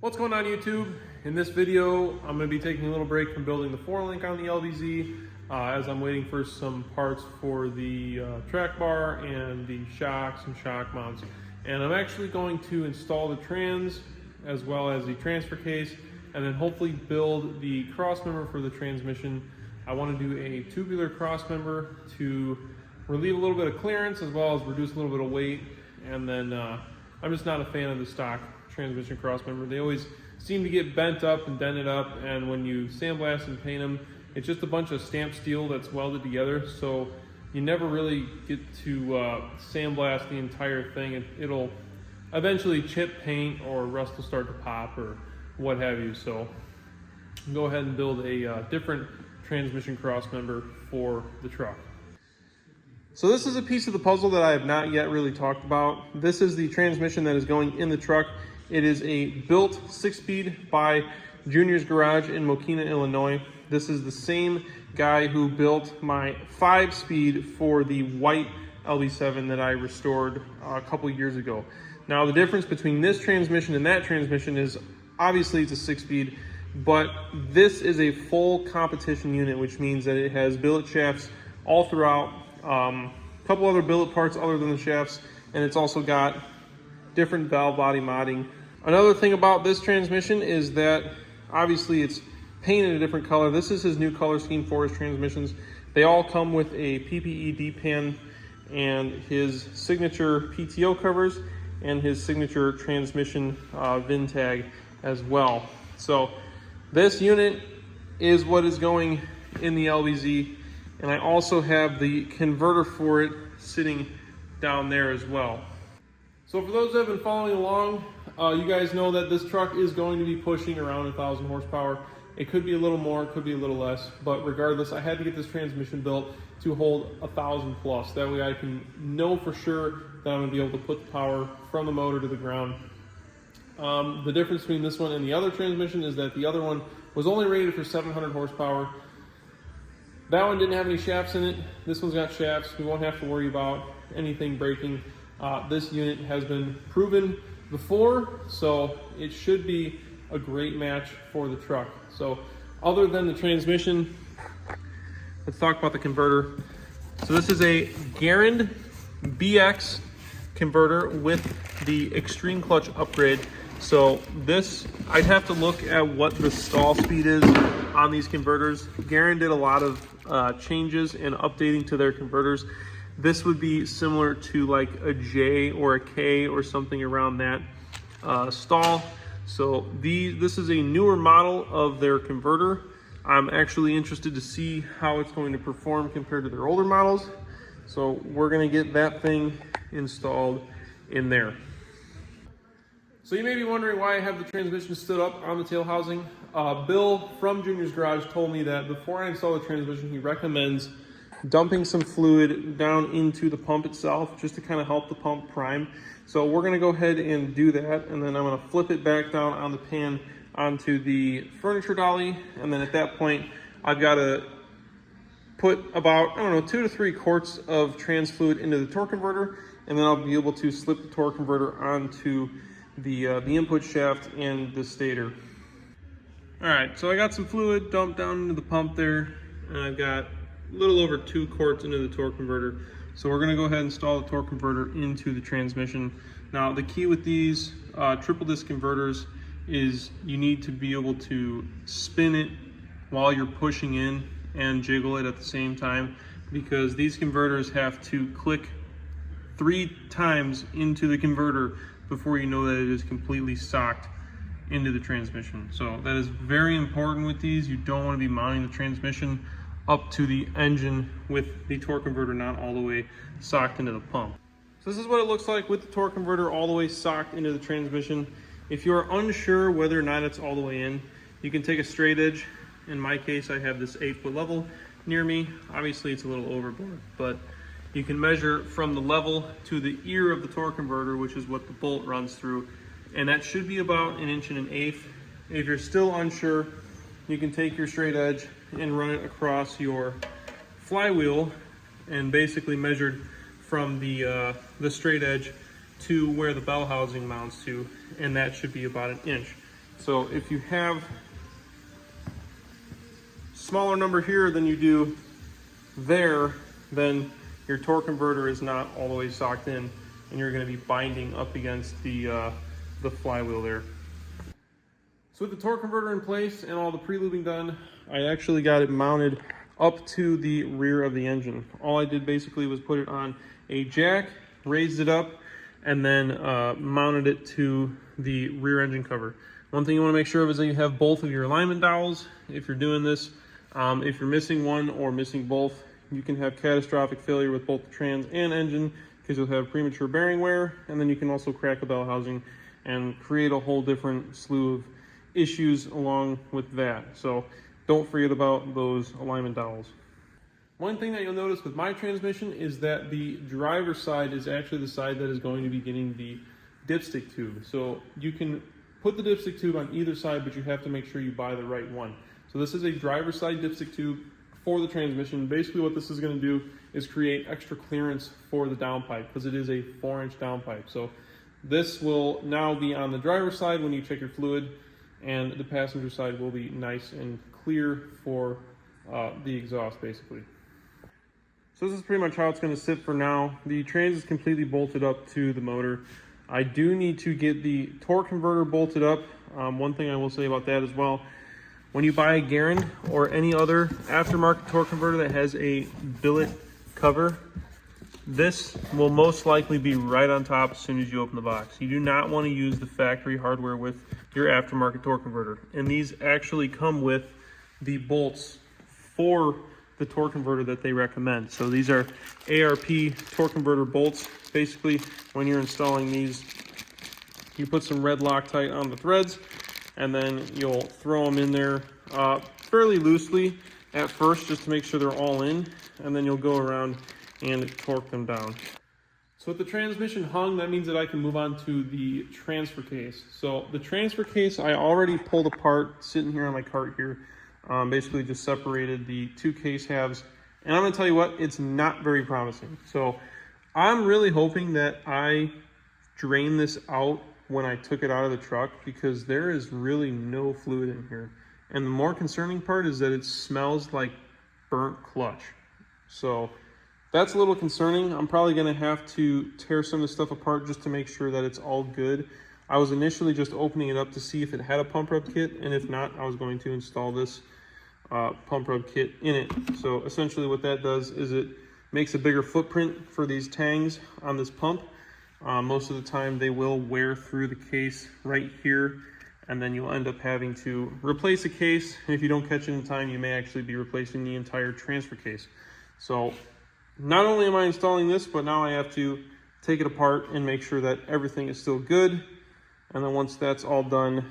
What's going on YouTube? In this video, I'm going to be taking a little break from building the 4-link on the LBZ as I'm waiting for some parts for the track bar and the shocks and shock mounts. And I'm actually going to install the trans as well as the transfer case and then hopefully build the cross member for the transmission. I want to do a tubular cross member to relieve a little bit of clearance as well as reduce a little bit of weight. And then I'm just not a fan of the stock transmission cross member. They always seem to get bent up and dented up, and when you sandblast and paint them, it's just a bunch of stamped steel that's welded together, so you never really get to sandblast the entire thing. It'll eventually chip paint or rust will start to pop or what have you. So go ahead and build a different transmission cross member for the truck. So this is a piece of the puzzle that I have not yet really talked about. This is the transmission that is going in the truck. It is a built 6-speed by Junior's Garage in Mokina, Illinois. This is the same guy who built my 5-speed for the white LB7 that I restored a couple years ago. Now the difference between this transmission and that transmission is obviously it's a 6-speed, but this is a full competition unit, which means that it has billet shafts all throughout, a couple other billet parts other than the shafts, and it's also got different valve body modding. Another thing about this transmission is that obviously it's painted a different color. This is his new color scheme for his transmissions. They all come with a PPE D-pan and his signature PTO covers and his signature transmission VIN tag as well. So this unit is what is going in the LBZ, and I also have the converter for it sitting down there as well. So for those that have been following along, you guys know that this truck is going to be pushing around 1,000 horsepower. It could be a little more, it could be a little less, but regardless, I had to get this transmission built to hold 1,000 plus. That way I can know for sure that I'm going to be able to put the power from the motor to the ground. The difference between this one and the other transmission is that the other one was only rated for 700 horsepower. That one didn't have any shafts in it. This one's got shafts. We won't have to worry about anything breaking. This unit has been proven before, so it should be a great match for the truck. So other than the transmission, let's talk about the converter. So this is a Garand BX converter with the extreme clutch upgrade. So this, I'd have to look at what the stall speed is on these converters. Garand did a lot of changes and updating to their converters. This would be similar to like a J or a K or something around that stall. So this is a newer model of their converter. I'm actually interested to see how it's going to perform compared to their older models. So we're gonna get that thing installed in there. So you may be wondering why I have the transmission stood up on the tail housing. Bill from Junior's Garage told me that before I install the transmission, he recommends dumping some fluid down into the pump itself just to kind of help the pump prime. So we're going to go ahead and do that, and then I'm going to flip it back down on the pan onto the furniture dolly, and then at that point I've got to put about, I don't know, 2 to 3 quarts of trans fluid into the torque converter, and then I'll be able to slip the torque converter onto the input shaft and the stator. Alright, so I got some fluid dumped down into the pump there, and I've got a little over 2 quarts into the torque converter. So we're going to go ahead and install the torque converter into the transmission. Now the key with these triple disc converters is you need to be able to spin it while you're pushing in and jiggle it at the same time, because these converters have to click 3 times into the converter before you know that it is completely socked into the transmission. So that is very important with these. You don't want to be mounting the transmission up to the engine with the torque converter not all the way socked into the pump. So this is what it looks like with the torque converter all the way socked into the transmission. If you're unsure whether or not it's all the way in, you can take a straight edge. In my case, I have this 8-foot level near me. Obviously it's a little overboard, but you can measure from the level to the ear of the torque converter, which is what the bolt runs through, and that should be about 1 1/8 inches. If you're still unsure, you can take your straight edge and run it across your flywheel and basically measured from the straight edge to where the bell housing mounts to, and that should be about 1 inch. So if you have smaller number here than you do there, then your torque converter is not all the way socked in, and you're going to be binding up against the flywheel there. So with the torque converter in place and all the pre-lubing done, I actually got it mounted up to the rear of the engine. All I did basically was put it on a jack, raised it up, and then mounted it to the rear engine cover. One thing you want to make sure of is that you have both of your alignment dowels if you're doing this. If you're missing one or missing both, you can have catastrophic failure with both the trans and engine because you'll have premature bearing wear, and then you can also crack a bell housing and create a whole different slew of issues along with that. So don't forget about those alignment dowels. One thing that you'll notice with my transmission is that the driver's side is actually the side that is going to be getting the dipstick tube. So you can put the dipstick tube on either side, but you have to make sure you buy the right one. So this is a driver's side dipstick tube for the transmission. Basically what this is going to do is create extra clearance for the downpipe because it is a 4-inch downpipe. So this will now be on the driver's side when you check your fluid, and the passenger side will be nice and clear for the exhaust basically. So this is pretty much how it's going to sit for now. The trans is completely bolted up to the motor. I do need to get the torque converter bolted up. One thing I will say about that as well, when you buy a Garand or any other aftermarket torque converter that has a billet cover, this will most likely be right on top as soon as you open the box. You do not want to use the factory hardware with your aftermarket torque converter. And these actually come with the bolts for the torque converter that they recommend. So these are ARP torque converter bolts. Basically, when you're installing these, you put some red Loctite on the threads, and then you'll throw them in there fairly loosely at first just to make sure they're all in, and then you'll go around and torque them down. So with the transmission hung, that means that I can move on to the transfer case. So the transfer case I already pulled apart, sitting here on my cart here. Basically just separated the two case halves, and I'm gonna tell you what, it's not very promising. So I'm really hoping that I drain this out when I took it out of the truck, because there is really no fluid in here. And the more concerning part is that it smells like burnt clutch. So that's a little concerning. I'm probably gonna have to tear some of this stuff apart just to make sure that it's all good. I was initially just opening it up to see if it had a pump rub kit, and if not, I was going to install this pump rub kit in it. So essentially what that does is it makes a bigger footprint for these tangs on this pump. Most of the time they will wear through the case right here, and then you'll end up having to replace a case. And if you don't catch it in time, you may actually be replacing the entire transfer case. So not only am I installing this, but now I have to take it apart and make sure that everything is still good. And then once that's all done,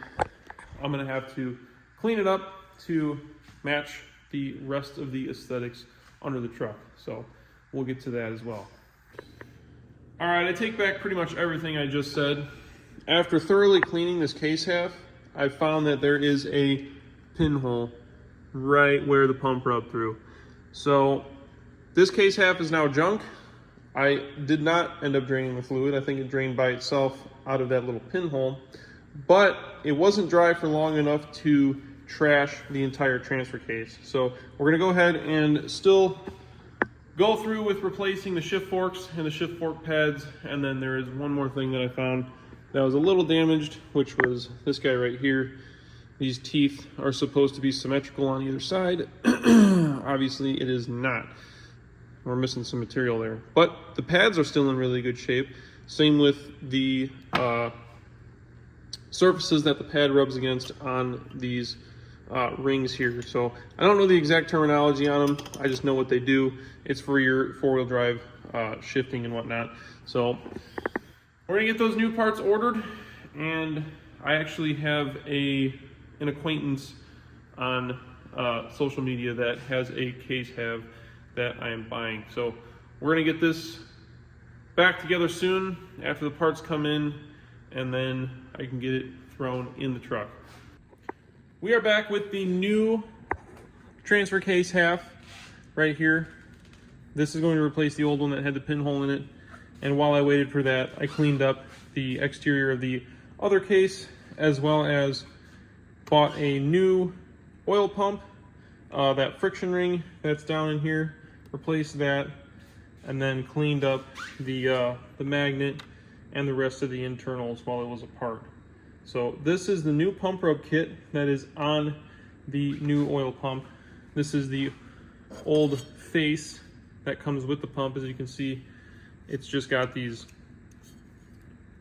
I'm gonna have to clean it up to match the rest of the aesthetics under the truck. So we'll get to that as well. All right, I take back pretty much everything I just said. After thoroughly cleaning this case half, I found that there is a pinhole right where the pump rubbed through. So this case half is now junk. I did not end up draining the fluid. I think it drained by itself out of that little pinhole, but it wasn't dry for long enough to trash the entire transfer case. So we're gonna go ahead and still go through with replacing the shift forks and the shift fork pads. And then there is one more thing that I found that was a little damaged, which was this guy right here. These teeth are supposed to be symmetrical on either side. Obviously it is not. We're missing some material there, but the pads are still in really good shape. Same with the surfaces that the pad rubs against on these rings here. So I don't know the exact terminology on them. I just know what they do. It's for your four-wheel drive shifting and whatnot. So we're gonna get those new parts ordered, and I actually have an acquaintance on social media that has a case half that I am buying. So we're gonna get this back together soon after the parts come in, and then I can get it thrown in the truck. We are back with the new transfer case half right here. This is going to replace the old one that had the pinhole in it. And while I waited for that, I cleaned up the exterior of the other case, as well as bought a new oil pump, that friction ring that's down in here, replaced that, and then cleaned up the magnet and the rest of the internals while it was apart. So this is the new pump rub kit that is on the new oil pump. This is the old face that comes with the pump. As you can see, it's just got these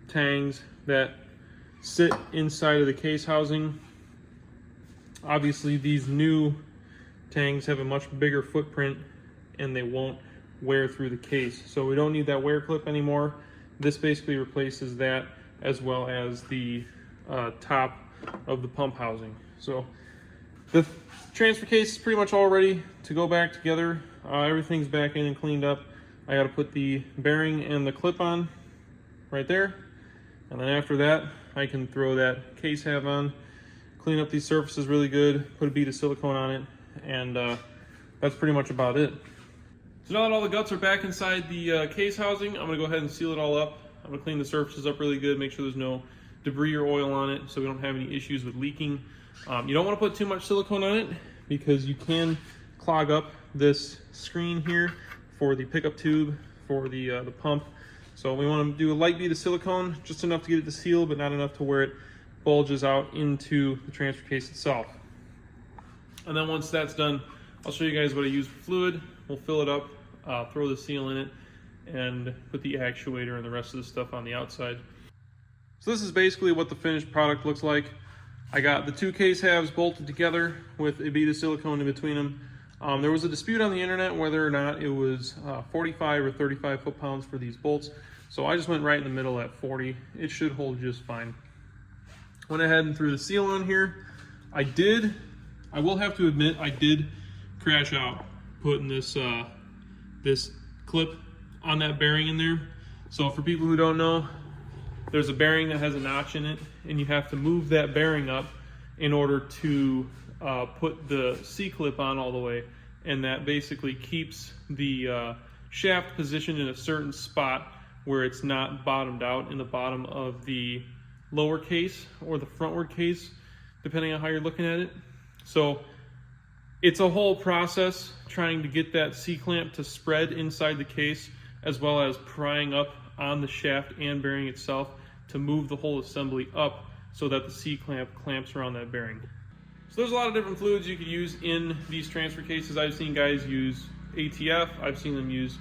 tangs that sit inside of the case housing. Obviously, these new tangs have a much bigger footprint and they won't wear through the case. So we don't need that wear clip anymore. This basically replaces that, as well as the top of the pump housing. So the transfer case is pretty much all ready to go back together. Everything's back in and cleaned up. I got to put the bearing and the clip on right there. And then after that, I can throw that case half on, clean up these surfaces really good, put a bead of silicone on it, and that's pretty much about it. So now that all the guts are back inside the case housing, I'm gonna go ahead and seal it all up. I'm gonna clean the surfaces up really good, make sure there's no debris or oil on it so we don't have any issues with leaking. You don't wanna put too much silicone on it because you can clog up this screen here for the pickup tube for the pump. So we wanna do a light bead of silicone, just enough to get it to seal, but not enough to where it bulges out into the transfer case itself. And then once that's done, I'll show you guys what I use for fluid. We'll fill it up, throw the seal in it, and put the actuator and the rest of the stuff on the outside. So this is basically what the finished product looks like. I got the two case halves bolted together with a bead of silicone in between them. There was a dispute on the internet whether or not it was 45 or 35 foot-pounds for these bolts. So I just went right in the middle at 40. It should hold just fine. Went ahead and threw the seal on here. I will have to admit, I did crash out putting this this clip on that bearing in there. So for people who don't know, there's a bearing that has a notch in it, and you have to move that bearing up in order to put the C-clip on all the way, and that basically keeps the shaft positioned in a certain spot where it's not bottomed out in the bottom of the lower case or the frontward case, depending on how you're looking at it. So it's a whole process trying to get that C-clamp to spread inside the case, as well as prying up on the shaft and bearing itself to move the whole assembly up so that the C-clamp clamps around that bearing. So there's a lot of different fluids you could use in these transfer cases. I've seen guys use ATF. I've seen them use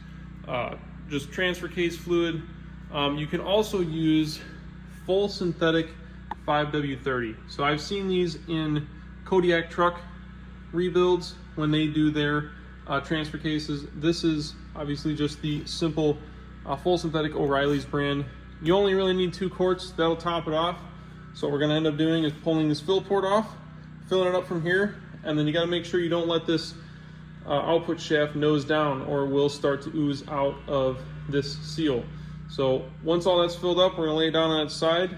just transfer case fluid. You can also use full synthetic 5W30. So I've seen these in Kodiak truck rebuilds when they do their transfer cases. This is obviously just the simple full synthetic O'Reilly's brand. You only really need 2 quarts, that'll top it off. So what we're gonna end up doing is pulling this fill port off, filling it up from here, and then you gotta make sure you don't let this output shaft nose down or it will start to ooze out of this seal. So once all that's filled up, we're gonna lay it down on its side.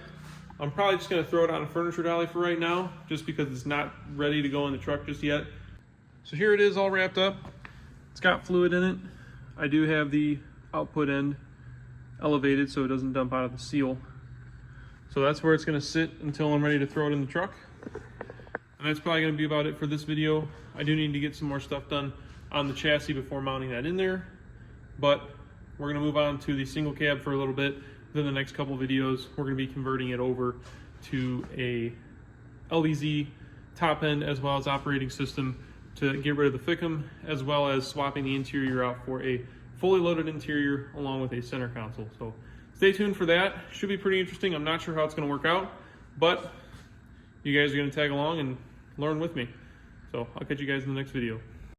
I'm probably just gonna throw it on a furniture dolly for right now, just because it's not ready to go in the truck just yet. So here it is all wrapped up. It's got fluid in it. I do have the output end elevated so it doesn't dump out of the seal. So that's where it's gonna sit until I'm ready to throw it in the truck. And that's probably gonna be about it for this video. I do need to get some more stuff done on the chassis before mounting that in there, but we're gonna move on to the single cab for a little bit. Then the next couple videos, we're gonna be converting it over to a LVZ top end as well as operating system to get rid of the FICM, as well as swapping the interior out for a fully loaded interior along with a center console. So stay tuned for that. Should be pretty interesting. I'm not sure how it's gonna work out, but you guys are gonna tag along and learn with me. So I'll catch you guys in the next video.